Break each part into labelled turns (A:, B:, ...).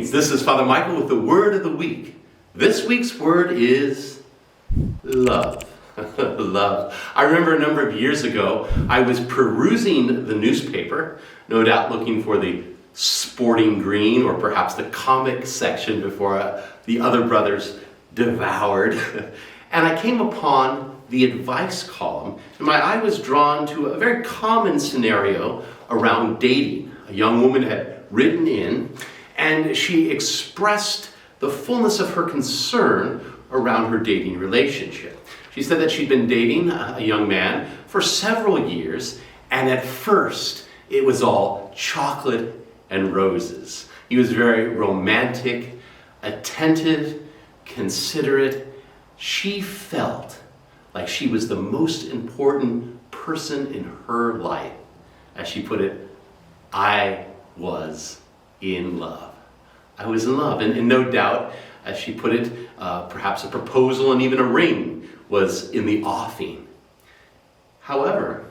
A: Greetings, this is Father Michael with the Word of the Week. This week's word is love. Love. I remember a number of years ago, I was perusing the newspaper, no doubt looking for the sporting green or perhaps the comic section before the other brothers devoured. And I came upon the advice column, and my eye was drawn to a very common scenario around dating. A young woman had written in, and she expressed the fullness of her concern around her dating relationship. She said that she'd been dating a young man for several years, and at first it was all chocolate and roses. He was very romantic, attentive, considerate. She felt like she was the most important person in her life. As she put it, I was in love. I was in love. And no doubt, as she put it, perhaps a proposal and even a ring was in the offing. However,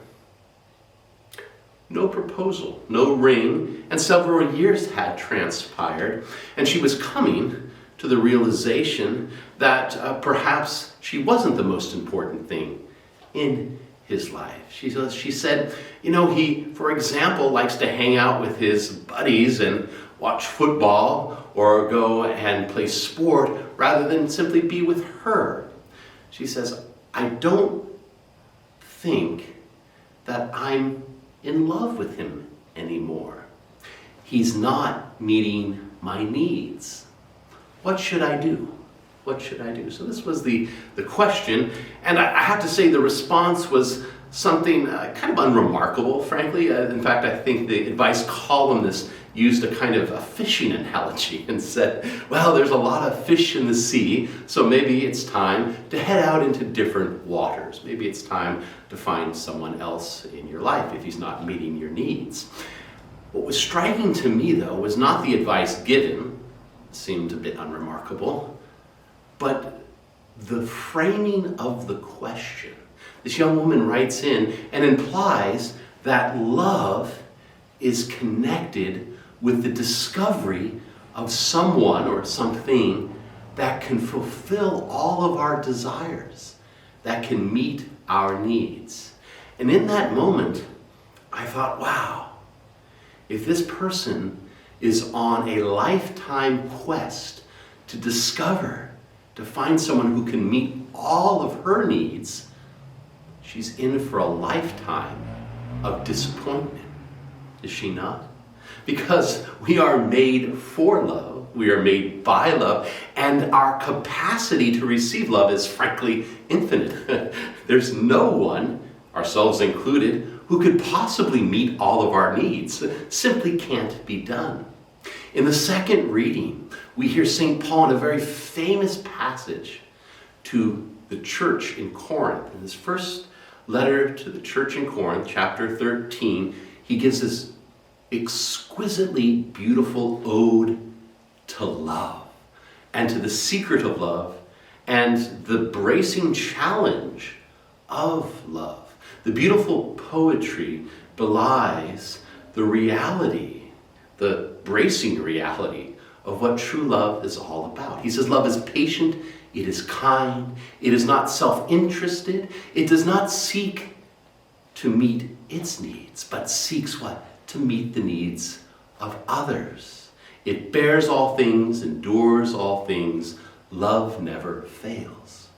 A: no proposal, no ring, and several years had transpired, and she was coming to the realization that perhaps she wasn't the most important thing in his life. She said, he, for example, likes to hang out with his buddies and watch football or go and play sport rather than simply be with her. She says, I don't think that I'm in love with him anymore. He's not meeting my needs. What should I do? What should I do? So this was the question, and I have to say the response was something kind of unremarkable, frankly. In fact, I think the advice columnist used a kind of a fishing analogy and said, well, there's a lot of fish in the sea, so maybe it's time to head out into different waters. Maybe it's time to find someone else in your life if he's not meeting your needs. What was striking to me, though, was not the advice given, it seemed a bit unremarkable, but the framing of the question. This young woman writes in and implies that love is connected with the discovery of someone or something that can fulfill all of our desires, that can meet our needs. And in that moment, I thought, wow, if this person is on a lifetime quest to discover, to find someone who can meet all of her needs, she's in for a lifetime of disappointment. Is she not? Because we are made for love, we are made by love, and our capacity to receive love is frankly infinite. There's no one, ourselves included, who could possibly meet all of our needs. It simply can't be done. In the second reading, we hear St. Paul in a very famous passage to the church in Corinth. In his first letter to the church in Corinth, chapter 13, he gives this exquisitely beautiful ode to love and to the secret of love and the bracing challenge of love. The beautiful poetry belies the reality, the bracing reality of what true love is all about. He says love is patient, it is kind, it is not self-interested, it does not seek to meet its needs, but seeks what? To meet the needs of others. It bears all things, endures all things, love never fails.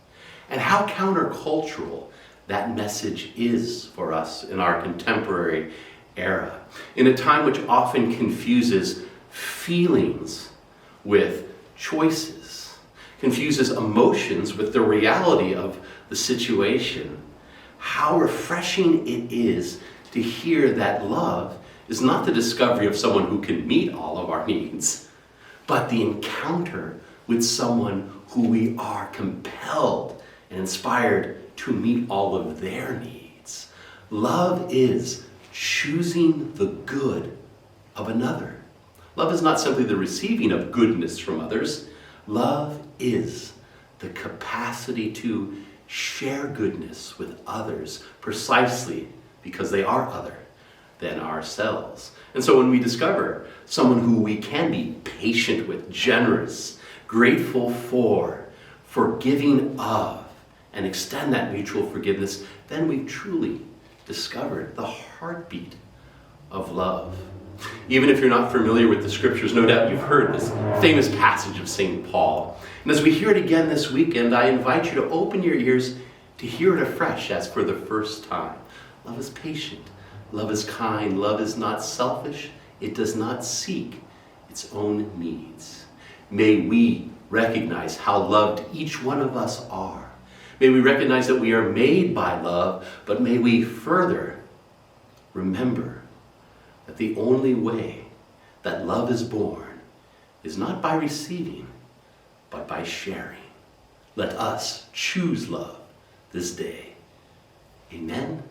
A: And how countercultural that message is for us in our contemporary era, in a time which often confuses feelings with choices, confuses emotions with the reality of the situation. How refreshing it is to hear that love is not the discovery of someone who can meet all of our needs, but the encounter with someone who we are compelled and inspired to meet all of their needs. Love is choosing the good of another. Love is not simply the receiving of goodness from others. Love is the capacity to share goodness with others precisely because they are other, than ourselves. And so when we discover someone who we can be patient with, generous, grateful for, forgiving of, and extend that mutual forgiveness, then we've truly discovered the heartbeat of love. Even if you're not familiar with the scriptures, no doubt you've heard this famous passage of St. Paul. And as we hear it again this weekend, I invite you to open your ears to hear it afresh as for the first time. Love is patient. Love is kind. Love is not selfish. It does not seek its own needs. May we recognize how loved each one of us are. May we recognize that we are made by love, but may we further remember that the only way that love is born is not by receiving, but by sharing. Let us choose love this day. Amen.